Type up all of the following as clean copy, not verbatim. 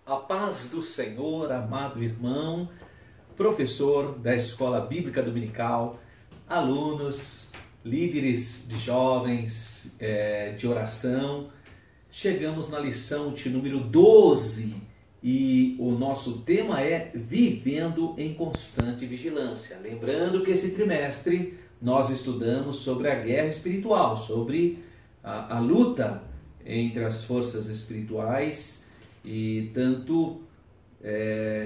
A paz do Senhor, amado irmão, professor da Escola Bíblica Dominical, alunos, líderes de jovens, de oração. Chegamos na lição de número 12 e o nosso tema é Vivendo em Constante Vigilância. Lembrando que esse trimestre nós estudamos sobre a guerra espiritual, sobre a luta entre as forças espirituais e tanto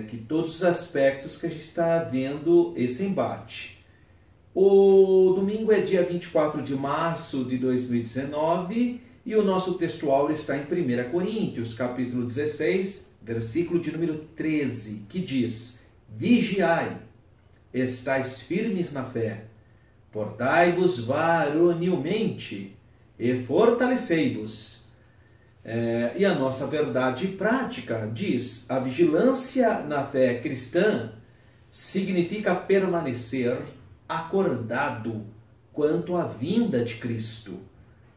que todos os aspectos que a gente está vendo esse embate. O domingo é dia 24 de março de 2019 e o nosso textual está em 1 Coríntios, capítulo 16, versículo de número 13, que diz: Vigiai, estais firmes na fé, portai-vos varonilmente e fortalecei-vos. E a nossa verdade prática diz: a vigilância na fé cristã significa permanecer acordado quanto à vinda de Cristo,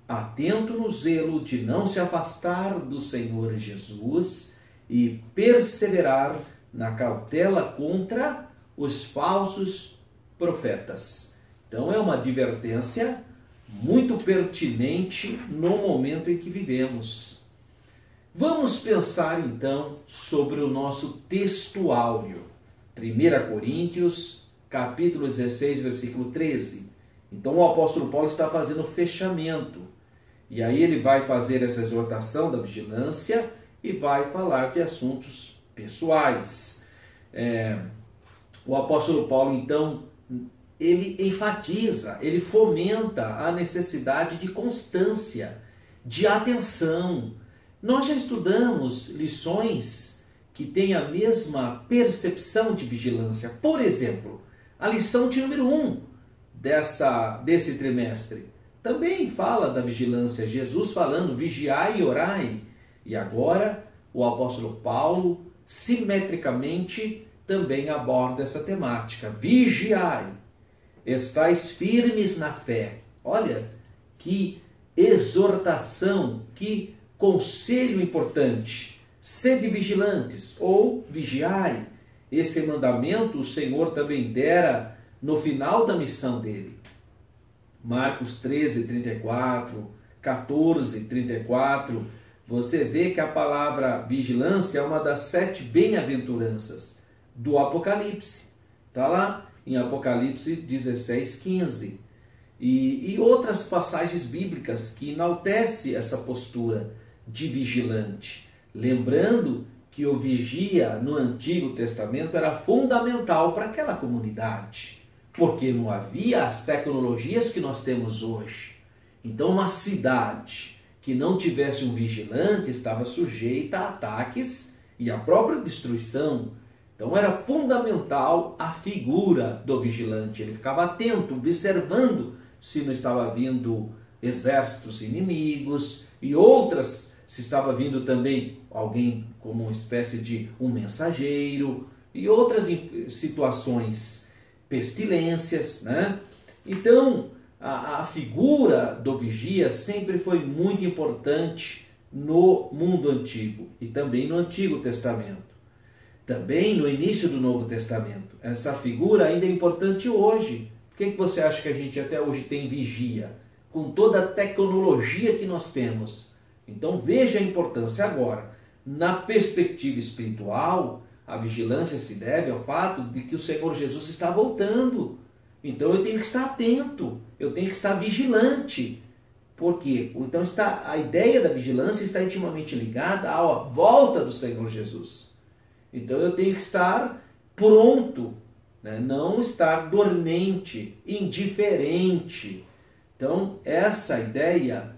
atento no zelo de não se afastar do Senhor Jesus e perseverar na cautela contra os falsos profetas. Então é uma advertência muito pertinente no momento em que vivemos. Vamos pensar então sobre o nosso textuário. 1 Coríntios, capítulo 16, versículo 13. Então o apóstolo Paulo está fazendo o fechamento. E aí ele vai fazer essa exortação da vigilância e vai falar de assuntos pessoais. O apóstolo Paulo, então, ele enfatiza, ele fomenta a necessidade de constância, de atenção. Nós já estudamos lições que têm a mesma percepção de vigilância. Por exemplo, a lição de número 1 desse trimestre também fala da vigilância. Jesus falando, vigiai e orai. E agora o apóstolo Paulo, simetricamente, também aborda essa temática. Vigiai, estais firmes na fé. Olha que exortação, que conselho importante. Sede vigilantes ou vigiai. Este mandamento o Senhor também dera no final da missão dele. Marcos 13, 34, 14, 34. Você vê que a palavra vigilância é uma das 7 bem-aventuranças do Apocalipse. Está lá em Apocalipse 16, 15. E outras passagens bíblicas que enaltecem essa postura de vigilante. Lembrando que o vigia no Antigo Testamento era fundamental para aquela comunidade, porque não havia as tecnologias que nós temos hoje. Então uma cidade que não tivesse um vigilante estava sujeita a ataques e à própria destruição. Então era fundamental a figura do vigilante. Ele ficava atento, observando se não estava vindo exércitos inimigos e outras, se estava vindo também alguém como uma espécie de um mensageiro e outras situações, pestilências, né? Então a figura do vigia sempre foi muito importante no mundo antigo e também no Antigo Testamento. Também no início do Novo Testamento. Essa figura ainda é importante hoje. Por que você acha que a gente até hoje tem vigia? Com toda a tecnologia que nós temos. Então veja a importância agora. Na perspectiva espiritual, a vigilância se deve ao fato de que o Senhor Jesus está voltando. Então eu tenho que estar atento, eu tenho que estar vigilante. Por quê? Então a ideia da vigilância está intimamente ligada à volta do Senhor Jesus. Então eu tenho que estar pronto, né? Não estar dormente, indiferente. Então essa ideia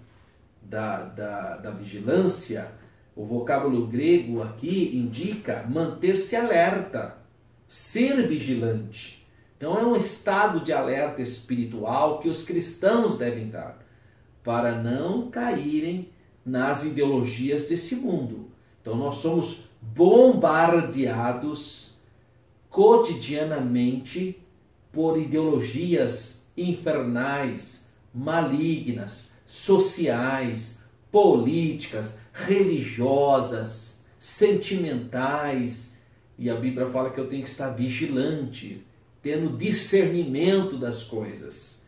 da vigilância, o vocábulo grego aqui indica manter-se alerta, ser vigilante. Então é um estado de alerta espiritual que os cristãos devem dar, para não caírem nas ideologias desse mundo. Então nós somos bombardeados cotidianamente por ideologias infernais, malignas, sociais, políticas, religiosas, sentimentais, e a Bíblia fala que eu tenho que estar vigilante, tendo discernimento das coisas.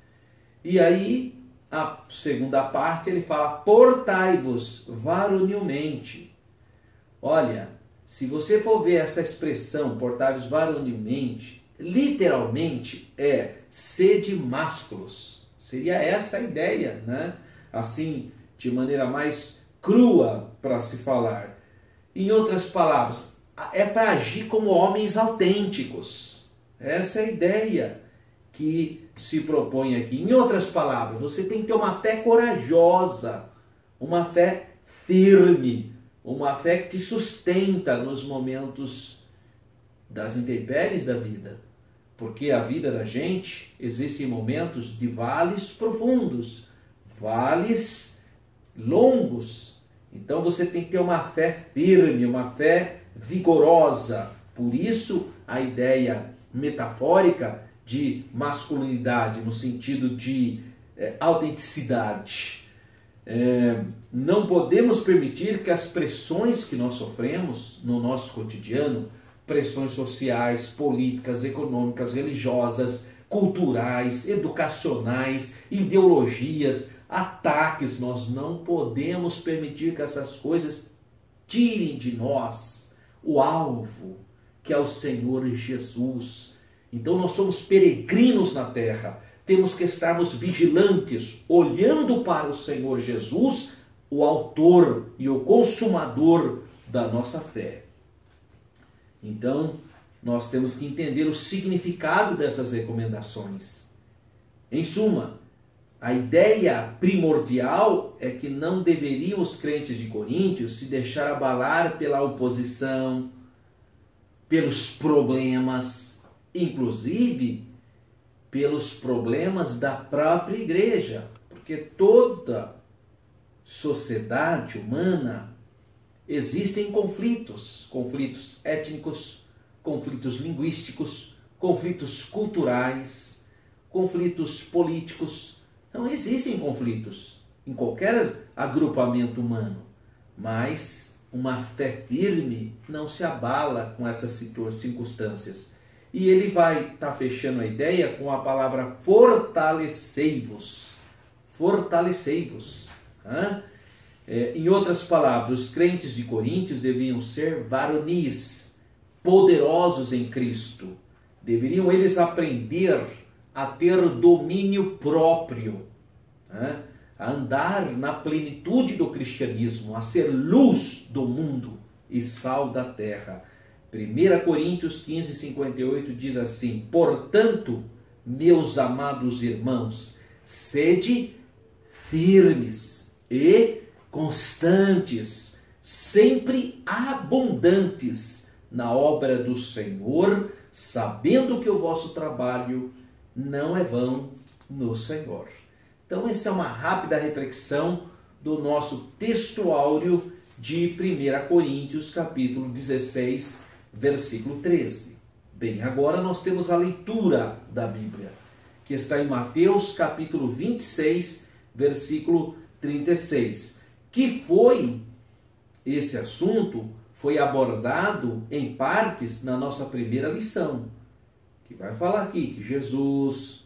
E aí, a segunda parte, ele fala, portai-vos varonilmente. Olha, se você for ver essa expressão, portai-vos varonilmente, literalmente é sede másculos. Seria essa a ideia, né? Assim, de maneira mais crua para se falar. Em outras palavras, é para agir como homens autênticos. Essa é a ideia que se propõe aqui. Em outras palavras, você tem que ter uma fé corajosa, uma fé firme, uma fé que te sustenta nos momentos das intempéries da vida. Porque a vida da gente existem momentos de vales profundos, vales longos. Então você tem que ter uma fé firme, uma fé vigorosa. Por isso a ideia metafórica de masculinidade, no sentido de autenticidade. Não podemos permitir que as pressões que nós sofremos no nosso cotidiano, pressões sociais, políticas, econômicas, religiosas, culturais, educacionais, ideologias, ataques, nós não podemos permitir que essas coisas tirem de nós o alvo, que é o Senhor Jesus. Então nós somos peregrinos na terra, temos que estarmos vigilantes, olhando para o Senhor Jesus, o autor e o consumador da nossa fé. Então, nós temos que entender o significado dessas recomendações. Em suma, a ideia primordial é que não deveriam os crentes de Coríntios se deixar abalar pela oposição, pelos problemas, inclusive pelos problemas da própria igreja, porque toda sociedade humana existem conflitos étnicos, conflitos linguísticos, conflitos culturais, conflitos políticos. Não existem conflitos em qualquer agrupamento humano, mas uma fé firme não se abala com essas circunstâncias. E ele vai estar fechando a ideia com a palavra fortalecei-vos. Fortalecei-vos. Em outras palavras, os crentes de Coríntios deviam ser varonis, poderosos em Cristo. Deveriam eles aprender a ter domínio próprio, a andar na plenitude do cristianismo, a ser luz do mundo e sal da terra. 1 Coríntios 15, 58 diz assim: portanto, meus amados irmãos, sede firmes e constantes, sempre abundantes na obra do Senhor, sabendo que o vosso trabalho não é vão no Senhor. Então, essa é uma rápida reflexão do nosso texto áureo de 1 Coríntios, capítulo 16, versículo 13. Bem, agora nós temos a leitura da Bíblia, que está em Mateus, capítulo 26, versículo 36. Que foi esse assunto, foi abordado em partes na nossa primeira lição, que vai falar aqui que Jesus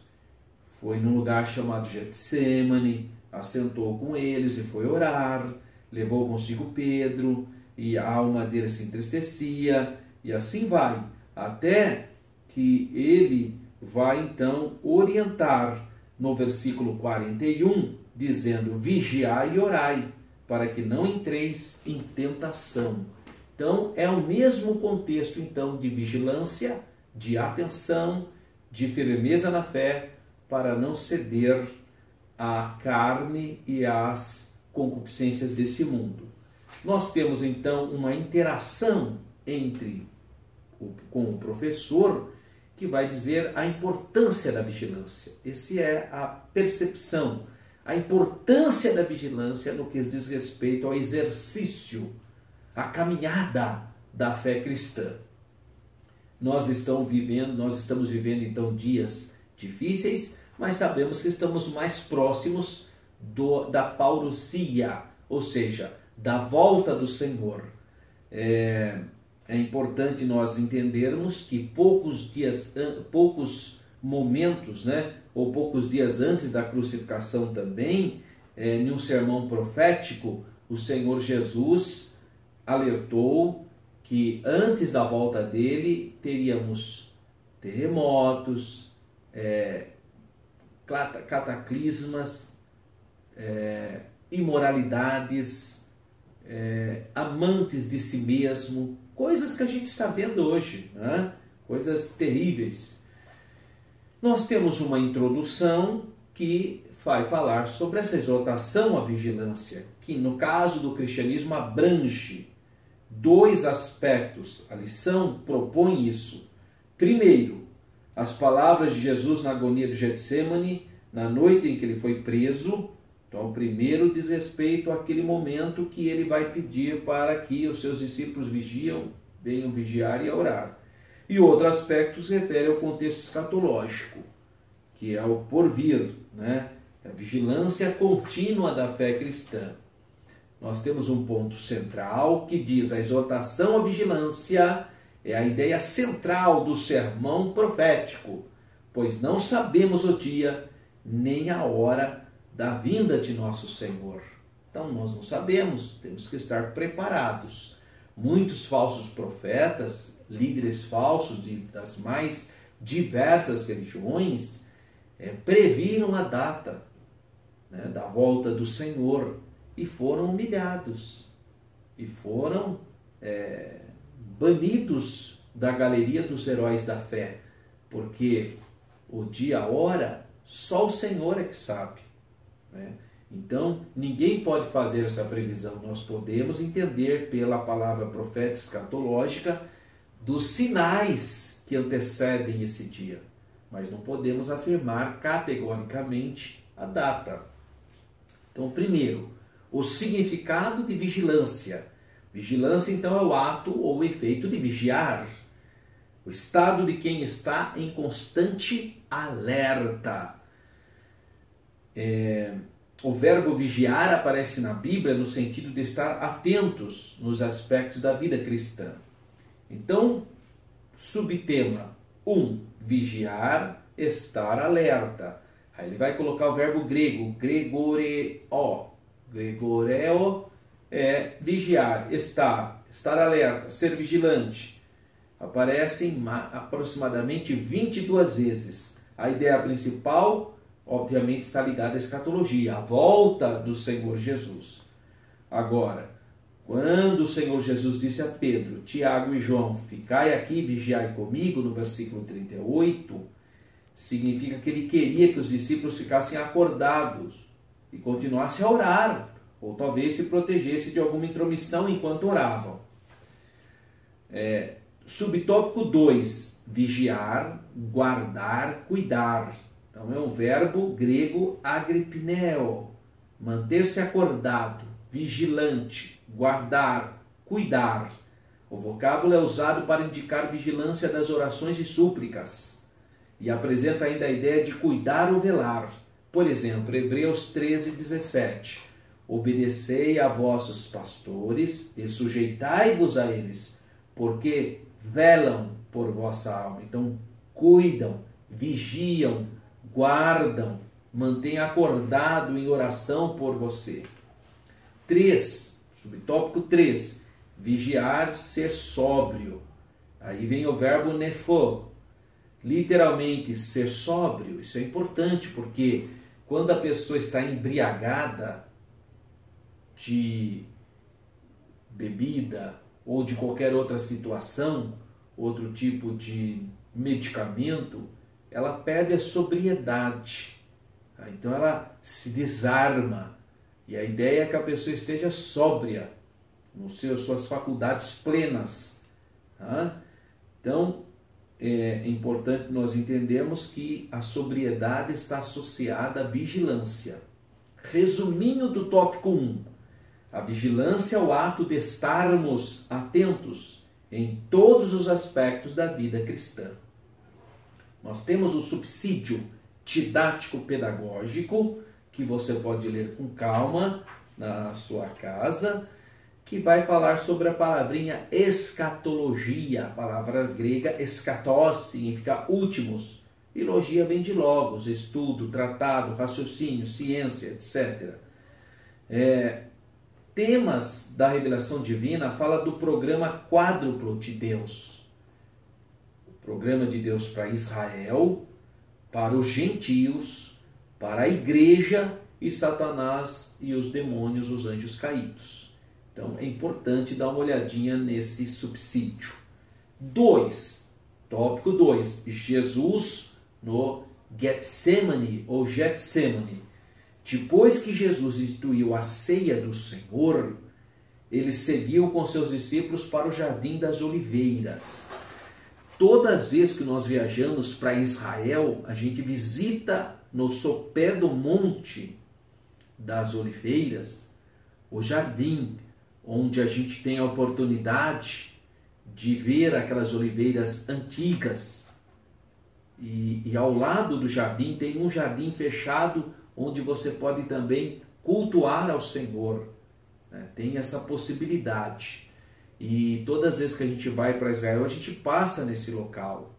foi num lugar chamado Getsêmani, assentou com eles e foi orar, levou consigo Pedro, e a alma dele se entristecia, e assim vai, até que ele vai então orientar no versículo 41, dizendo: vigiai e orai, para que não entreis em tentação. Então, é o mesmo contexto então de vigilância, de atenção, de firmeza na fé, para não ceder à carne e às concupiscências desse mundo. Nós temos então uma interação com o professor, que vai dizer a importância da vigilância. Essa é a percepção, a importância da vigilância no que diz respeito ao exercício, à caminhada da fé cristã. Nós estamos vivendo então dias difíceis, mas sabemos que estamos mais próximos da parousia, ou seja, da volta do Senhor. É importante nós entendermos que poucos momentos, né, ou poucos dias antes da crucificação também, em um sermão profético, o Senhor Jesus alertou que antes da volta dele teríamos terremotos, cataclismas, imoralidades, amantes de si mesmo, coisas que a gente está vendo hoje, né? Coisas terríveis. Nós temos uma introdução que vai falar sobre essa exortação à vigilância, que no caso do cristianismo abrange 2 aspectos. A lição propõe isso. Primeiro, as palavras de Jesus na agonia do Getsêmani, na noite em que ele foi preso. Então, o primeiro diz respeito àquele momento que ele vai pedir para que os seus discípulos venham vigiar e orar. E outro aspecto se refere ao contexto escatológico, que é o porvir, né? A vigilância contínua da fé cristã. Nós temos um ponto central que diz: a exortação à vigilância é a ideia central do sermão profético, pois não sabemos o dia nem a hora da vinda de nosso Senhor. Então nós não sabemos, temos que estar preparados. Muitos falsos profetas, líderes falsos das mais diversas religiões, previram a data, né, da volta do Senhor e foram humilhados e foram banidos da galeria dos heróis da fé, porque o dia, a hora, só o Senhor é que sabe, né? Então, ninguém pode fazer essa previsão. Nós podemos entender pela palavra profética escatológica dos sinais que antecedem esse dia, mas não podemos afirmar categoricamente a data. Então, primeiro, o significado de vigilância. Vigilância, então, é o ato ou o efeito de vigiar. O estado de quem está em constante alerta. O verbo vigiar aparece na Bíblia no sentido de estar atentos nos aspectos da vida cristã. Então, subtema 1, vigiar, estar alerta. Aí ele vai colocar o verbo grego, gregoreo. Gregoreo é vigiar, estar alerta, ser vigilante. Aparecem aproximadamente 22 vezes. A ideia principal, obviamente, está ligada à escatologia, à volta do Senhor Jesus. Agora, quando o Senhor Jesus disse a Pedro, Tiago e João, ficai aqui e vigiai comigo, no versículo 38, significa que ele queria que os discípulos ficassem acordados e continuassem a orar, ou talvez se protegessem de alguma intromissão enquanto oravam. Subtópico 2, vigiar, guardar, cuidar. Então é um verbo grego agripneo, manter-se acordado, vigilante, guardar, cuidar. O vocábulo é usado para indicar vigilância das orações e súplicas e apresenta ainda a ideia de cuidar ou velar. Por exemplo, Hebreus 13:17. Obedecei a vossos pastores e sujeitai-vos a eles, porque velam por vossa alma. Então, cuidam, vigiam, guardam, mantêm acordado em oração por você. 3, subtópico 3, vigiar, ser sóbrio. Aí vem o verbo nefo, literalmente ser sóbrio. Isso é importante porque quando a pessoa está embriagada de bebida ou de qualquer outra situação, outro tipo de medicamento, ela perde a sobriedade. Então ela se desarma. E a ideia é que a pessoa esteja sóbria, suas faculdades plenas. Então é importante nós entendermos que a sobriedade está associada à vigilância. Resuminho do tópico 1. A vigilância é o ato de estarmos atentos em todos os aspectos da vida cristã. Nós temos o subsídio didático-pedagógico, que você pode ler com calma na sua casa, que vai falar sobre a palavrinha escatologia. A palavra grega eschatos significa últimos. E logia vem de logos, estudo, tratado, raciocínio, ciência, etc. Temas da revelação divina fala do programa quádruplo de Deus. O programa de Deus para Israel, para os gentios, para a igreja e Satanás e os demônios, os anjos caídos. Então é importante dar uma olhadinha nesse subsídio. Tópico 2, Jesus no Getsemane ou Getsemane. Depois que Jesus instituiu a ceia do Senhor, ele seguiu com seus discípulos para o Jardim das Oliveiras. Todas as vezes que nós viajamos para Israel, a gente visita no sopé do Monte das Oliveiras o jardim, onde a gente tem a oportunidade de ver aquelas oliveiras antigas. E ao lado do jardim tem um jardim fechado, onde você pode também cultuar ao Senhor. Tem essa possibilidade. E todas as vezes que a gente vai para Israel, a gente passa nesse local.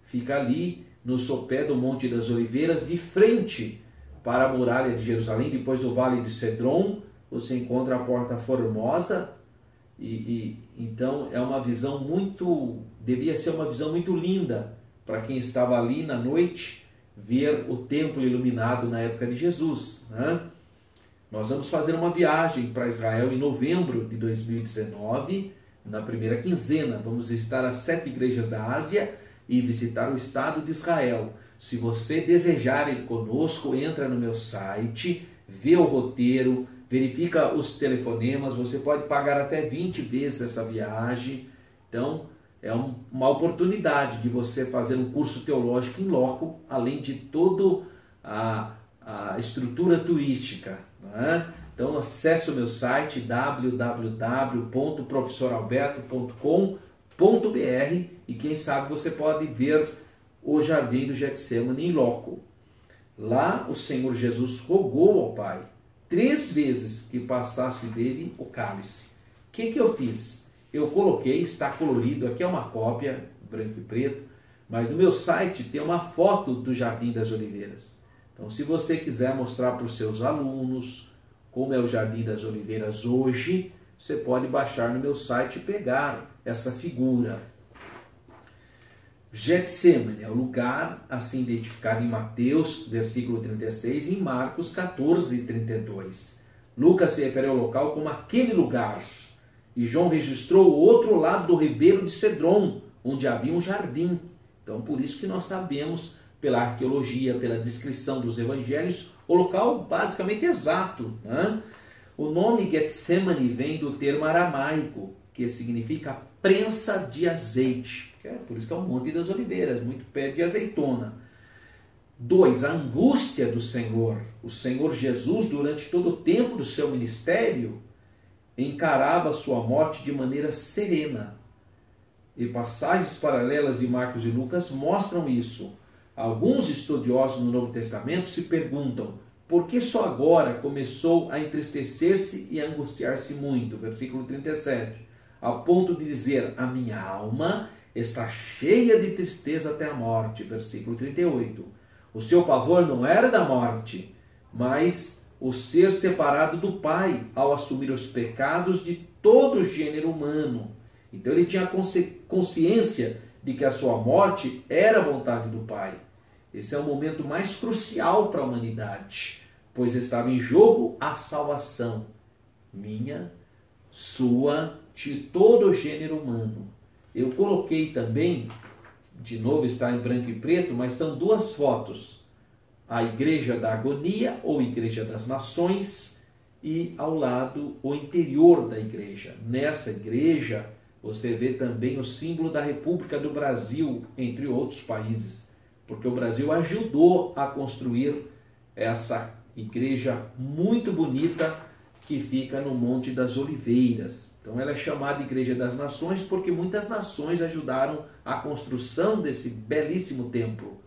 Fica ali no sopé do Monte das Oliveiras, de frente para a muralha de Jerusalém. Depois do Vale de Cedron, você encontra a Porta Formosa. Então é uma visão devia ser uma visão muito linda para quem estava ali na noite, ver o templo iluminado na época de Jesus. Nós vamos fazer uma viagem para Israel em novembro de 2019, na primeira quinzena. Vamos visitar as 7 igrejas da Ásia e visitar o estado de Israel. Se você desejar ir conosco, entra no meu site, vê o roteiro, verifica os telefonemas, você pode pagar até 20 vezes essa viagem. Então, é uma oportunidade de você fazer um curso teológico em loco, além de toda a estrutura turística. Então acesse o meu site www.professoralberto.com.br e quem sabe você pode ver o Jardim do Getsemane em loco. Lá o Senhor Jesus rogou ao Pai 3 vezes que passasse dele o cálice. O que eu fiz? Eu coloquei, está colorido, aqui é uma cópia, branco e preto, mas no meu site tem uma foto do Jardim das Oliveiras. Então, se você quiser mostrar para os seus alunos como é o Jardim das Oliveiras hoje, você pode baixar no meu site e pegar essa figura. Getsemane é o lugar assim identificado em Mateus, versículo 36, e em Marcos 14, 32. Lucas se refere ao local como aquele lugar. E João registrou o outro lado do ribeiro de Cedron, onde havia um jardim. Então, por isso que nós sabemos, pela arqueologia, pela descrição dos evangelhos, o local basicamente exato. O nome Getsemane vem do termo aramaico, que significa prensa de azeite. Por isso que é o Monte das Oliveiras, muito pé de azeitona. 2. A angústia do Senhor. O Senhor Jesus, durante todo o tempo do seu ministério, encarava a sua morte de maneira serena. E passagens paralelas de Marcos e Lucas mostram isso. Alguns estudiosos no Novo Testamento se perguntam por que só agora começou a entristecer-se e a angustiar-se muito. Versículo 37. A ponto de dizer, a minha alma está cheia de tristeza até a morte. Versículo 38. O seu pavor não era da morte, mas o ser separado do Pai ao assumir os pecados de todo o gênero humano. Então ele tinha consciência de que a sua morte era a vontade do Pai. Esse é o momento mais crucial para a humanidade, pois estava em jogo a salvação minha, sua, de todo o gênero humano. Eu coloquei também, de novo está em branco e preto, mas são 2 fotos. A Igreja da Agonia, ou Igreja das Nações, e ao lado o interior da igreja. Nessa igreja você vê também o símbolo da República do Brasil, entre outros países, porque o Brasil ajudou a construir essa igreja muito bonita que fica no Monte das Oliveiras. Então ela é chamada Igreja das Nações porque muitas nações ajudaram a construção desse belíssimo templo.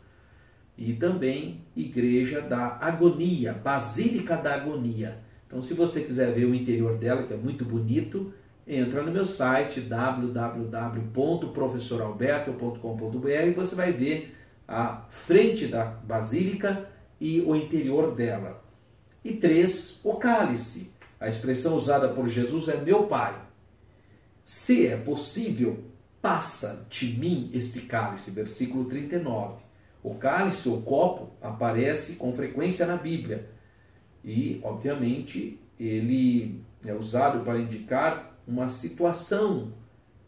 E também Igreja da Agonia, Basílica da Agonia. Então, se você quiser ver o interior dela, que é muito bonito, entra no meu site www.professoralberto.com.br e você vai ver a frente da basílica e o interior dela. E 3, o cálice. A expressão usada por Jesus é meu Pai. Se é possível, passa de mim este cálice. Versículo 39. O cálice ou copo aparece com frequência na Bíblia. E, obviamente, ele é usado para indicar uma situação,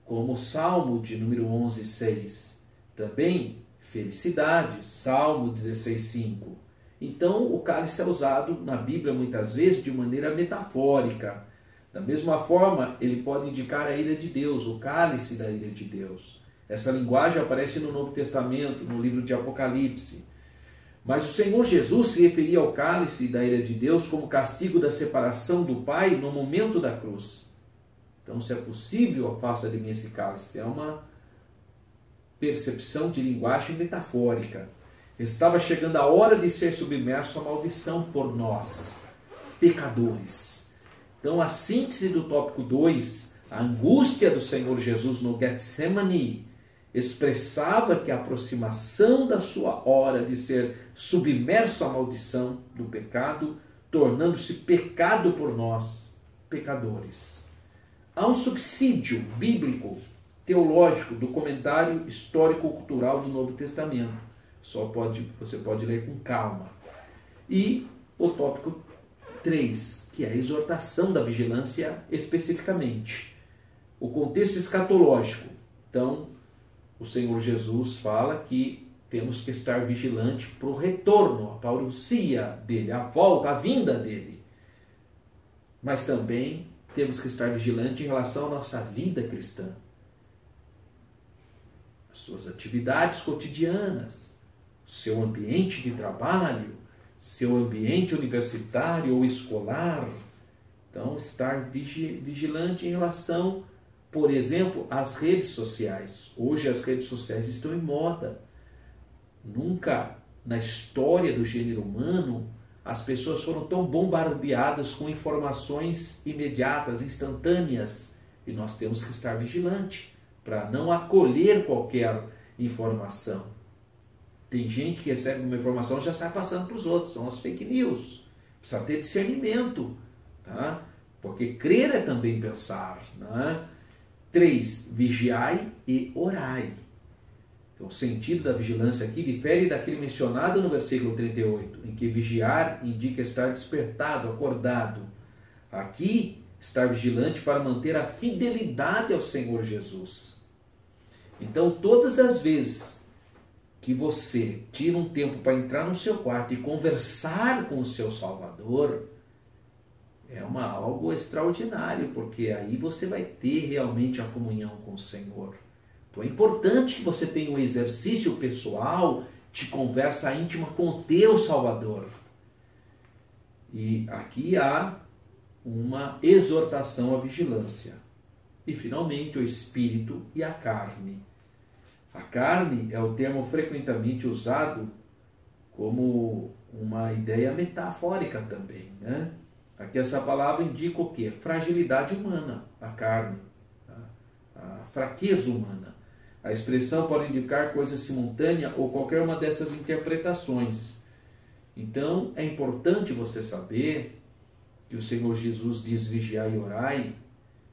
como o Salmo de número 11:6. Também felicidade, Salmo 16:5. Então, o cálice é usado na Bíblia muitas vezes de maneira metafórica. Da mesma forma, ele pode indicar a ira de Deus, o cálice da ira de Deus. Essa linguagem aparece no Novo Testamento, no livro de Apocalipse. Mas o Senhor Jesus se referia ao cálice da ira de Deus como castigo da separação do Pai no momento da cruz. Então, se é possível, afasta de mim esse cálice. É uma percepção de linguagem metafórica. Estava chegando a hora de ser submerso à maldição por nós, pecadores. Então, a síntese do tópico 2, a angústia do Senhor Jesus no Getsemane, expressava que a aproximação da sua hora de ser submerso à maldição do pecado, tornando-se pecado por nós, pecadores. Há um subsídio bíblico, teológico, do comentário histórico-cultural do Novo Testamento. Você pode ler com calma. E o tópico 3, que é a exortação da vigilância especificamente. O contexto escatológico. Então, o Senhor Jesus fala que temos que estar vigilante para o retorno, a parousia dele, a volta, a vinda dele. Mas também temos que estar vigilante em relação à nossa vida cristã. As suas atividades cotidianas, seu ambiente de trabalho, seu ambiente universitário ou escolar. Então, estar vigilante em relação, por exemplo, às redes sociais. Hoje as redes sociais estão em moda. Nunca na história do gênero humano as pessoas foram tão bombardeadas com informações imediatas, instantâneas. E nós temos que estar vigilante para não acolher qualquer informação. Tem gente que recebe uma informação e já sai passando para os outros. São as fake news. Precisa ter discernimento. Tá? Porque crer é também pensar. Né? 3. Vigiai e orai. Então, o sentido da vigilância aqui difere daquele mencionado no versículo 38, em que vigiar indica estar despertado, acordado. Aqui, estar vigilante para manter a fidelidade ao Senhor Jesus. Então, todas as vezes que você tira um tempo para entrar no seu quarto e conversar com o seu Salvador, é algo extraordinário, porque aí você vai ter realmente a comunhão com o Senhor. Então é importante que você tenha um exercício pessoal de conversa íntima com o teu Salvador. E aqui há uma exortação à vigilância. E finalmente o espírito e a carne. A carne é o termo frequentemente usado como uma ideia metafórica também, né? Aqui essa palavra indica o quê? Fragilidade humana, a carne, a fraqueza humana. A expressão pode indicar coisa simultânea ou qualquer uma dessas interpretações. Então, é importante você saber que o Senhor Jesus diz vigiai e orai,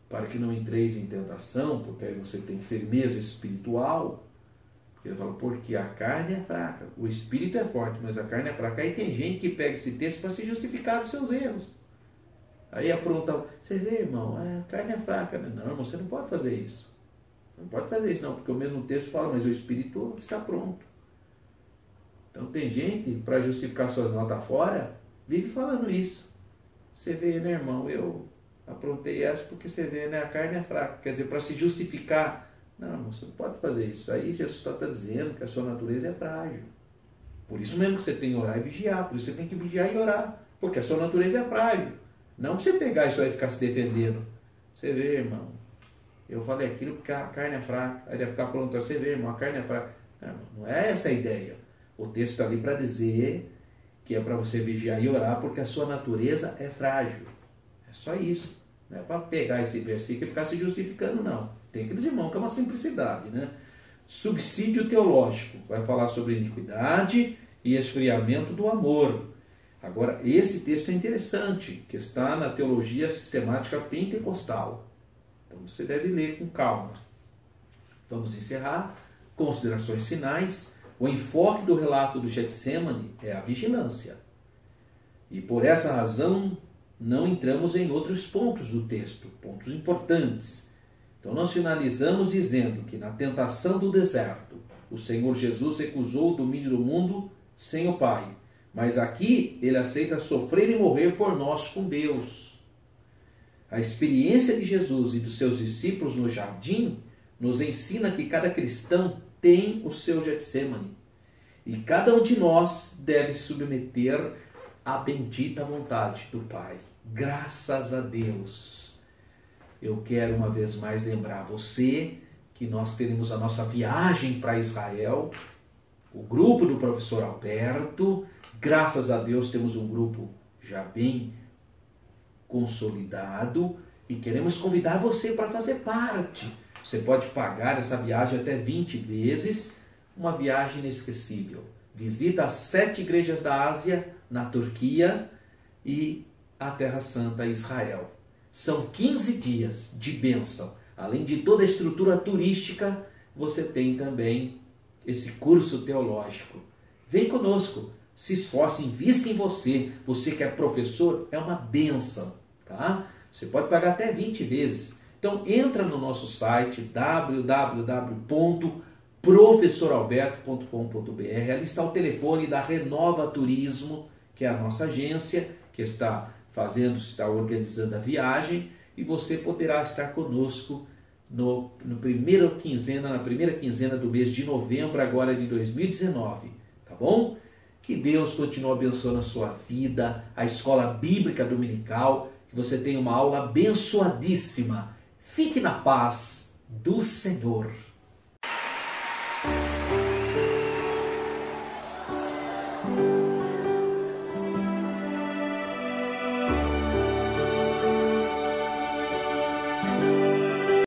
para que não entreis em tentação, porque aí você tem firmeza espiritual. Ele fala, porque a carne é fraca, o espírito é forte, mas a carne é fraca. Aí tem gente que pega esse texto para se justificar dos seus erros. Aí apronta, você vê, irmão, a carne é fraca. Não, irmão, você não pode fazer isso. Não pode fazer isso, não, porque o mesmo texto fala, mas o espírito está pronto. Então tem gente, para justificar suas notas fora, vive falando isso. Você vê, né, irmão, eu aprontei essa porque você vê, né, a carne é fraca. Quer dizer, para se justificar. Não, você não pode fazer isso. Aí Jesus está dizendo que a sua natureza é frágil. Por isso mesmo que você tem que orar e vigiar. Por isso você tem que vigiar e orar. Porque a sua natureza é frágil. Não para você pegar isso aí e ficar se defendendo. Você vê, irmão, eu falei aquilo porque a carne é fraca. Aí vai ficar pronto, você vê, irmão, a carne é fraca. Não é essa a ideia. O texto está ali para dizer que é para você vigiar e orar porque a sua natureza é frágil. É só isso. Não é para pegar esse versículo e ficar se justificando, não. Tem aqueles irmãos que é uma simplicidade, né? Subsídio teológico. Vai falar sobre iniquidade e esfriamento do amor. Agora, esse texto é interessante, que está na teologia sistemática pentecostal. Então, você deve ler com calma. Vamos encerrar. Considerações finais. O enfoque do relato do Getsemane é a vigilância. E por essa razão, não entramos em outros pontos do texto, pontos importantes. Então, nós finalizamos dizendo que na tentação do deserto, o Senhor Jesus recusou o domínio do mundo sem o Pai. Mas aqui, ele aceita sofrer e morrer por nós com Deus. A experiência de Jesus e dos seus discípulos no jardim nos ensina que cada cristão tem o seu Getsemane. E cada um de nós deve se submeter à bendita vontade do Pai. Graças a Deus. Eu quero uma vez mais lembrar você que nós teremos a nossa viagem para Israel, o grupo do professor Alberto. Graças a Deus temos um grupo já bem consolidado e queremos convidar você para fazer parte. Você pode pagar essa viagem até 20 vezes, uma viagem inesquecível. Visita as 7 igrejas da Ásia, na Turquia e a Terra Santa, Israel. São 15 dias de bênção. Além de toda a estrutura turística, você tem também esse curso teológico. Vem conosco, se esforce, invista em você. Você que é professor, é uma bênção, tá? Você pode pagar até 20 vezes. Então, entra no nosso site www.professoralberto.com.br. Ali está o telefone da Renova Turismo, que é a nossa agência, que está organizando a viagem, e você poderá estar conosco na primeira quinzena do mês de novembro, agora de 2019, tá bom? Que Deus continue abençoando a sua vida, a Escola Bíblica Dominical, que você tenha uma aula abençoadíssima. Fique na paz do Senhor.